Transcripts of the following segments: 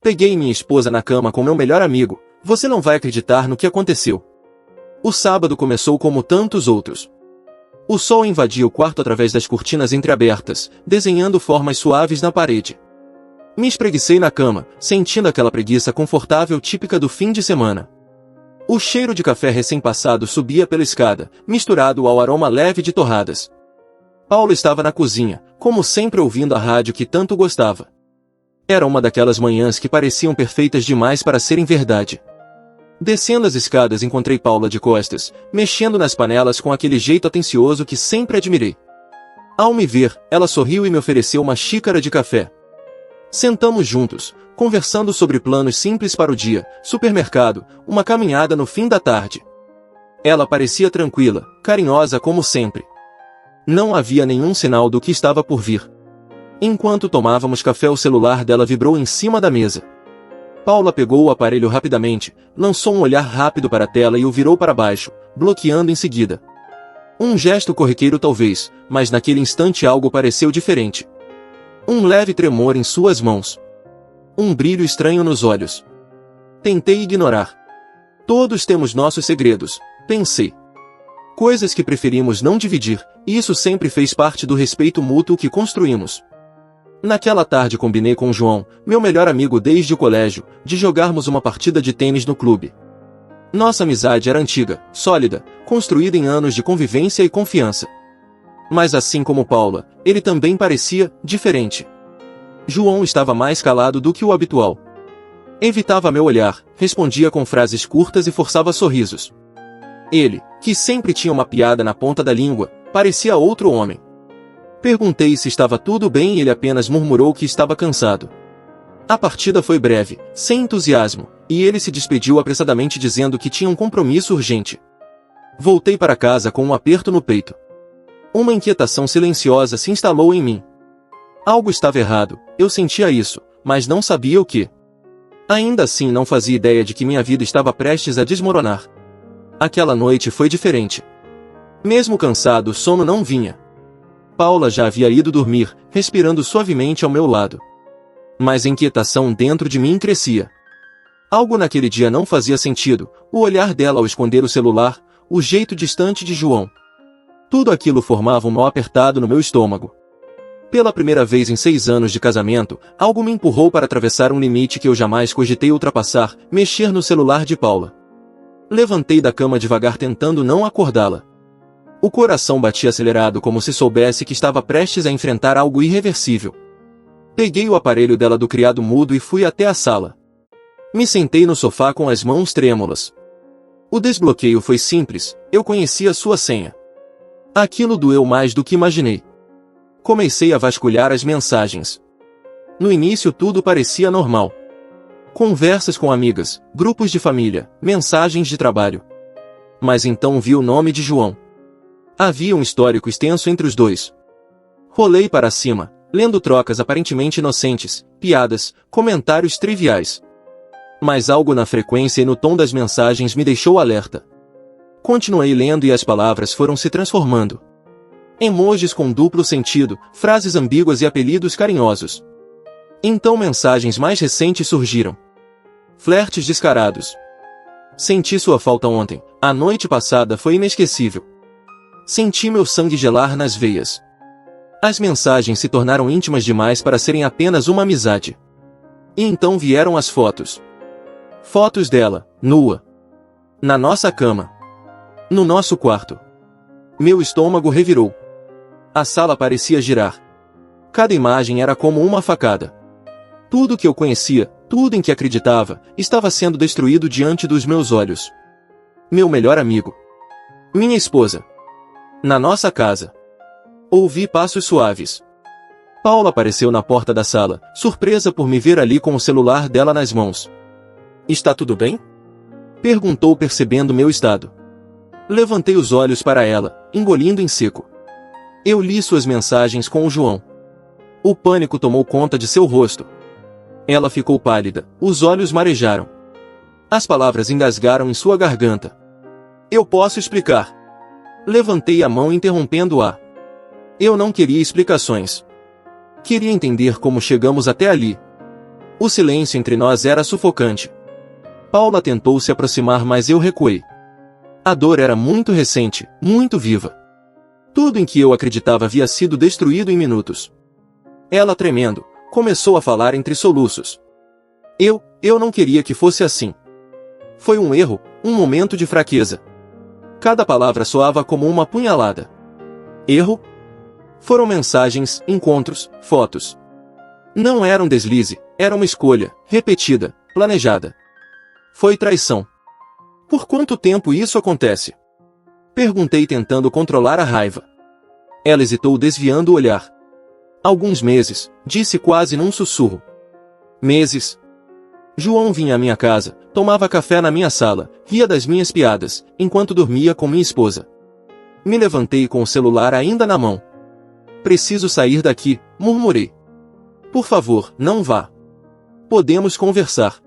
Peguei minha esposa na cama com meu melhor amigo. Você não vai acreditar no que aconteceu. O sábado começou como tantos outros. O sol invadia o quarto através das cortinas entreabertas, desenhando formas suaves na parede. Me espreguicei na cama, sentindo aquela preguiça confortável típica do fim de semana. O cheiro de café recém-passado subia pela escada, misturado ao aroma leve de torradas. Paulo estava na cozinha, como sempre ouvindo a rádio que tanto gostava. Era uma daquelas manhãs que pareciam perfeitas demais para serem verdade. Descendo as escadas encontrei Paula de costas, mexendo nas panelas com aquele jeito atencioso que sempre admirei. Ao me ver, ela sorriu e me ofereceu uma xícara de café. Sentamos juntos, conversando sobre planos simples para o dia, supermercado, uma caminhada no fim da tarde. Ela parecia tranquila, carinhosa como sempre. Não havia nenhum sinal do que estava por vir. Enquanto tomávamos café, o celular dela vibrou em cima da mesa. Paula pegou o aparelho rapidamente, lançou um olhar rápido para a tela e o virou para baixo, bloqueando em seguida. Um gesto corriqueiro talvez, mas naquele instante algo pareceu diferente. Um leve tremor em suas mãos. Um brilho estranho nos olhos. Tentei ignorar. Todos temos nossos segredos, pensei. Coisas que preferimos não dividir, e isso sempre fez parte do respeito mútuo que construímos. Naquela tarde combinei com João, meu melhor amigo desde o colégio, de jogarmos uma partida de tênis no clube. Nossa amizade era antiga, sólida, construída em anos de convivência e confiança. Mas assim como Paula, ele também parecia diferente. João estava mais calado do que o habitual. Evitava meu olhar, respondia com frases curtas e forçava sorrisos. Ele, que sempre tinha uma piada na ponta da língua, parecia outro homem. Perguntei se estava tudo bem e ele apenas murmurou que estava cansado. A partida foi breve, sem entusiasmo, e ele se despediu apressadamente dizendo que tinha um compromisso urgente. Voltei para casa com um aperto no peito. Uma inquietação silenciosa se instalou em mim. Algo estava errado, eu sentia isso, mas não sabia o que. Ainda assim não fazia ideia de que minha vida estava prestes a desmoronar. Aquela noite foi diferente. Mesmo cansado, o sono não vinha. Paula já havia ido dormir, respirando suavemente ao meu lado. Mas a inquietação dentro de mim crescia. Algo naquele dia não fazia sentido, o olhar dela ao esconder o celular, o jeito distante de João. Tudo aquilo formava um nó apertado no meu estômago. Pela primeira vez em 6 anos de casamento, algo me empurrou para atravessar um limite que eu jamais cogitei ultrapassar, mexer no celular de Paula. Levantei da cama devagar tentando não acordá-la. O coração batia acelerado como se soubesse que estava prestes a enfrentar algo irreversível. Peguei o aparelho dela do criado mudo e fui até a sala. Me sentei no sofá com as mãos trêmulas. O desbloqueio foi simples, eu conhecia sua senha. Aquilo doeu mais do que imaginei. Comecei a vasculhar as mensagens. No início tudo parecia normal. Conversas com amigas, grupos de família, mensagens de trabalho. Mas então vi o nome de João. Havia um histórico extenso entre os dois. Rolei para cima, lendo trocas aparentemente inocentes, piadas, comentários triviais. Mas algo na frequência e no tom das mensagens me deixou alerta. Continuei lendo e as palavras foram se transformando. Emojis com duplo sentido, frases ambíguas e apelidos carinhosos. Então mensagens mais recentes surgiram. Flertes descarados. Senti sua falta ontem, a noite passada foi inesquecível. Senti meu sangue gelar nas veias. As mensagens se tornaram íntimas demais para serem apenas uma amizade. E então vieram as fotos. Fotos dela, nua. Na nossa cama. No nosso quarto. Meu estômago revirou. A sala parecia girar. Cada imagem era como uma facada. Tudo que eu conhecia, tudo em que acreditava, estava sendo destruído diante dos meus olhos. Meu melhor amigo. Minha esposa. Na nossa casa. Ouvi passos suaves. Paula apareceu na porta da sala, surpresa por me ver ali com o celular dela nas mãos. Está tudo bem? Perguntou percebendo meu estado. Levantei os olhos para ela, engolindo em seco. Eu li suas mensagens com o João. O pânico tomou conta de seu rosto. Ela ficou pálida, os olhos marejaram. As palavras engasgaram em sua garganta. Eu posso explicar. Levantei a mão interrompendo-a. Eu não queria explicações. Queria entender como chegamos até ali. O silêncio entre nós era sufocante. Paula tentou se aproximar, mas eu recuei. A dor era muito recente, muito viva. Tudo em que eu acreditava havia sido destruído em minutos. Ela, tremendo, começou a falar entre soluços. Eu não queria que fosse assim. Foi um erro, um momento de fraqueza. Cada palavra soava como uma punhalada. Erro? Foram mensagens, encontros, fotos. Não era um deslize, era uma escolha, repetida, planejada. Foi traição. Por quanto tempo isso acontece? Perguntei tentando controlar a raiva. Ela hesitou, desviando o olhar. Alguns meses, disse quase num sussurro. Meses. João vinha à minha casa, tomava café na minha sala, ria das minhas piadas, enquanto dormia com minha esposa. Me levantei com o celular ainda na mão. Preciso sair daqui, murmurei. Por favor, não vá. Podemos conversar.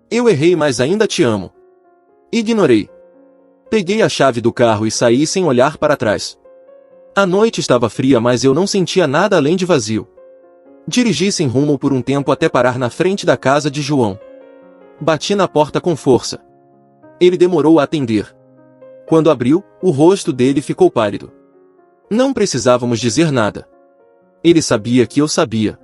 Eu errei, mas ainda te amo. Ignorei. Peguei a chave do carro e saí sem olhar para trás. A noite estava fria, mas eu não sentia nada além de vazio. Dirigi sem rumo por um tempo até parar na frente da casa de João. Bati na porta com força. Ele demorou a atender. Quando abriu, o rosto dele ficou pálido. Não precisávamos dizer nada. Ele sabia que eu sabia.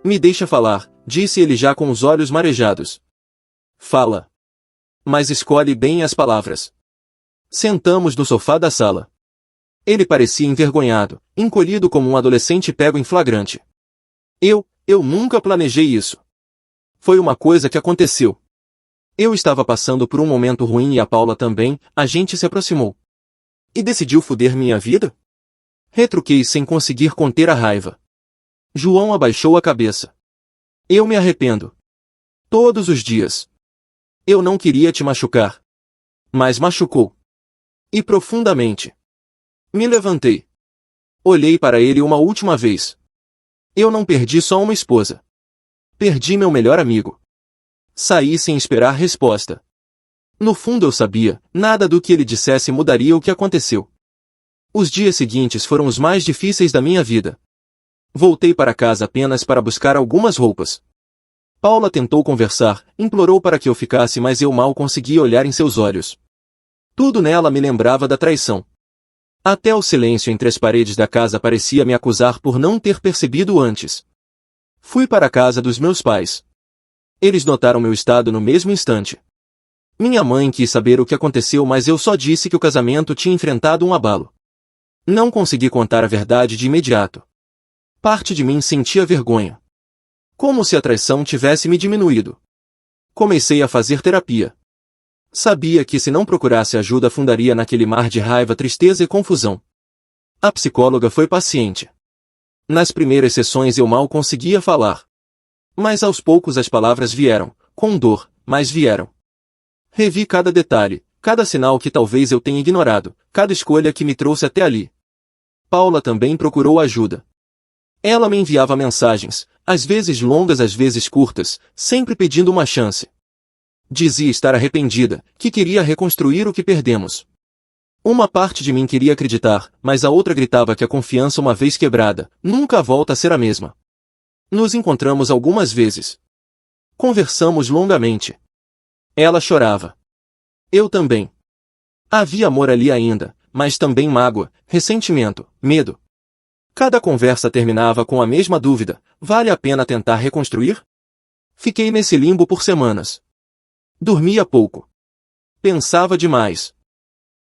Me deixa falar, disse ele já com os olhos marejados. Fala. Mas escolhe bem as palavras. Sentamos no sofá da sala. Ele parecia envergonhado, encolhido como um adolescente pego em flagrante. Eu nunca planejei isso. Foi uma coisa que aconteceu. Eu estava passando por um momento ruim e a Paula também, a gente se aproximou. E decidiu foder minha vida? Retruquei sem conseguir conter a raiva. João abaixou a cabeça. Eu me arrependo. Todos os dias. Eu não queria te machucar. Mas machucou. E profundamente. Me levantei. Olhei para ele uma última vez. Eu não perdi só uma esposa. Perdi meu melhor amigo. Saí sem esperar resposta. No fundo eu sabia, nada do que ele dissesse mudaria o que aconteceu. Os dias seguintes foram os mais difíceis da minha vida. Voltei para casa apenas para buscar algumas roupas. Paula tentou conversar, implorou para que eu ficasse, mas eu mal conseguia olhar em seus olhos. Tudo nela me lembrava da traição. Até o silêncio entre as paredes da casa parecia me acusar por não ter percebido antes. Fui para a casa dos meus pais. Eles notaram meu estado no mesmo instante. Minha mãe quis saber o que aconteceu, mas eu só disse que o casamento tinha enfrentado um abalo. Não consegui contar a verdade de imediato. Parte de mim sentia vergonha. Como se a traição tivesse me diminuído. Comecei a fazer terapia. Sabia que se não procurasse ajuda afundaria naquele mar de raiva, tristeza e confusão. A psicóloga foi paciente. Nas primeiras sessões eu mal conseguia falar. Mas aos poucos as palavras vieram, com dor, mas vieram. Revi cada detalhe, cada sinal que talvez eu tenha ignorado, cada escolha que me trouxe até ali. Paula também procurou ajuda. Ela me enviava mensagens, às vezes longas, às vezes curtas, sempre pedindo uma chance. Dizia estar arrependida, que queria reconstruir o que perdemos. Uma parte de mim queria acreditar, mas a outra gritava que a confiança, uma vez quebrada, nunca volta a ser a mesma. Nos encontramos algumas vezes. Conversamos longamente. Ela chorava. Eu também. Havia amor ali ainda, mas também mágoa, ressentimento, medo. Cada conversa terminava com a mesma dúvida: vale a pena tentar reconstruir? Fiquei nesse limbo por semanas. Dormia pouco. Pensava demais.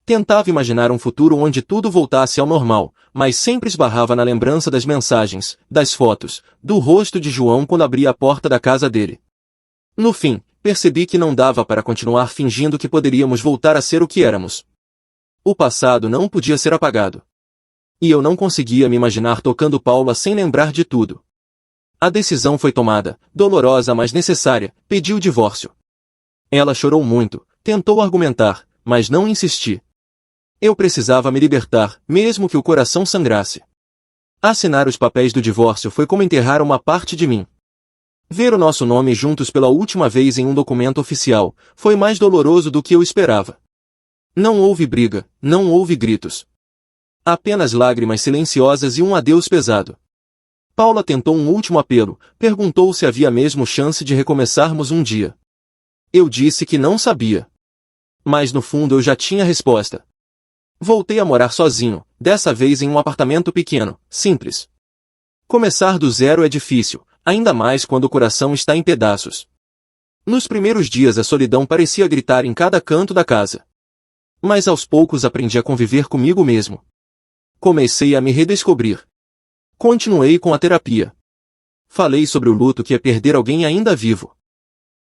Tentava imaginar um futuro onde tudo voltasse ao normal, mas sempre esbarrava na lembrança das mensagens, das fotos, do rosto de João quando abria a porta da casa dele. No fim, percebi que não dava para continuar fingindo que poderíamos voltar a ser o que éramos. O passado não podia ser apagado. E eu não conseguia me imaginar tocando Paula sem lembrar de tudo. A decisão foi tomada, dolorosa mas necessária, pedi o divórcio. Ela chorou muito, tentou argumentar, mas não insisti. Eu precisava me libertar, mesmo que o coração sangrasse. Assinar os papéis do divórcio foi como enterrar uma parte de mim. Ver o nosso nome juntos pela última vez em um documento oficial foi mais doloroso do que eu esperava. Não houve briga, não houve gritos. Apenas lágrimas silenciosas e um adeus pesado. Paula tentou um último apelo, perguntou se havia mesmo chance de recomeçarmos um dia. Eu disse que não sabia. Mas no fundo eu já tinha a resposta. Voltei a morar sozinho, dessa vez em um apartamento pequeno, simples. Começar do zero é difícil, ainda mais quando o coração está em pedaços. Nos primeiros dias a solidão parecia gritar em cada canto da casa. Mas aos poucos aprendi a conviver comigo mesmo. Comecei a me redescobrir. Continuei com a terapia. Falei sobre o luto que é perder alguém ainda vivo.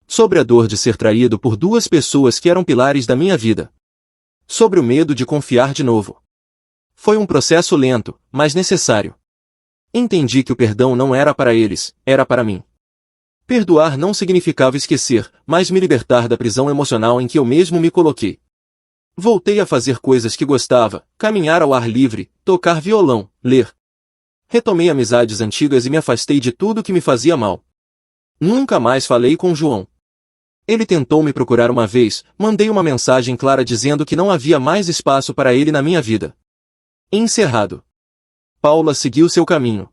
Sobre a dor de ser traído por duas pessoas que eram pilares da minha vida. Sobre o medo de confiar de novo. Foi um processo lento, mas necessário. Entendi que o perdão não era para eles, era para mim. Perdoar não significava esquecer, mas me libertar da prisão emocional em que eu mesmo me coloquei. Voltei a fazer coisas que gostava, caminhar ao ar livre, tocar violão, ler. Retomei amizades antigas e me afastei de tudo que me fazia mal. Nunca mais falei com João. Ele tentou me procurar uma vez, mandei uma mensagem clara dizendo que não havia mais espaço para ele na minha vida. Encerrado. Paula seguiu seu caminho.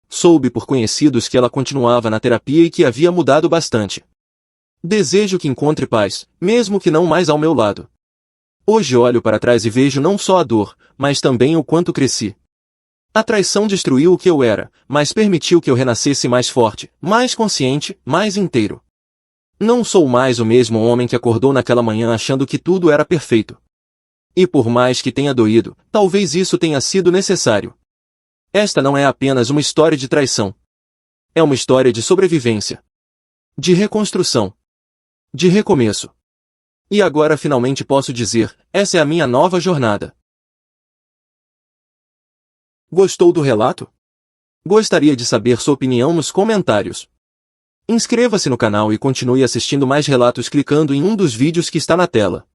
Soube por conhecidos que ela continuava na terapia e que havia mudado bastante. Desejo que encontre paz, mesmo que não mais ao meu lado. Hoje olho para trás e vejo não só a dor, mas também o quanto cresci. A traição destruiu o que eu era, mas permitiu que eu renascesse mais forte, mais consciente, mais inteiro. Não sou mais o mesmo homem que acordou naquela manhã achando que tudo era perfeito. E por mais que tenha doído, talvez isso tenha sido necessário. Esta não é apenas uma história de traição. É uma história de sobrevivência. De reconstrução. De recomeço. E agora finalmente posso dizer, essa é a minha nova jornada. Gostou do relato? Gostaria de saber sua opinião nos comentários. Inscreva-se no canal e continue assistindo mais relatos clicando em um dos vídeos que está na tela.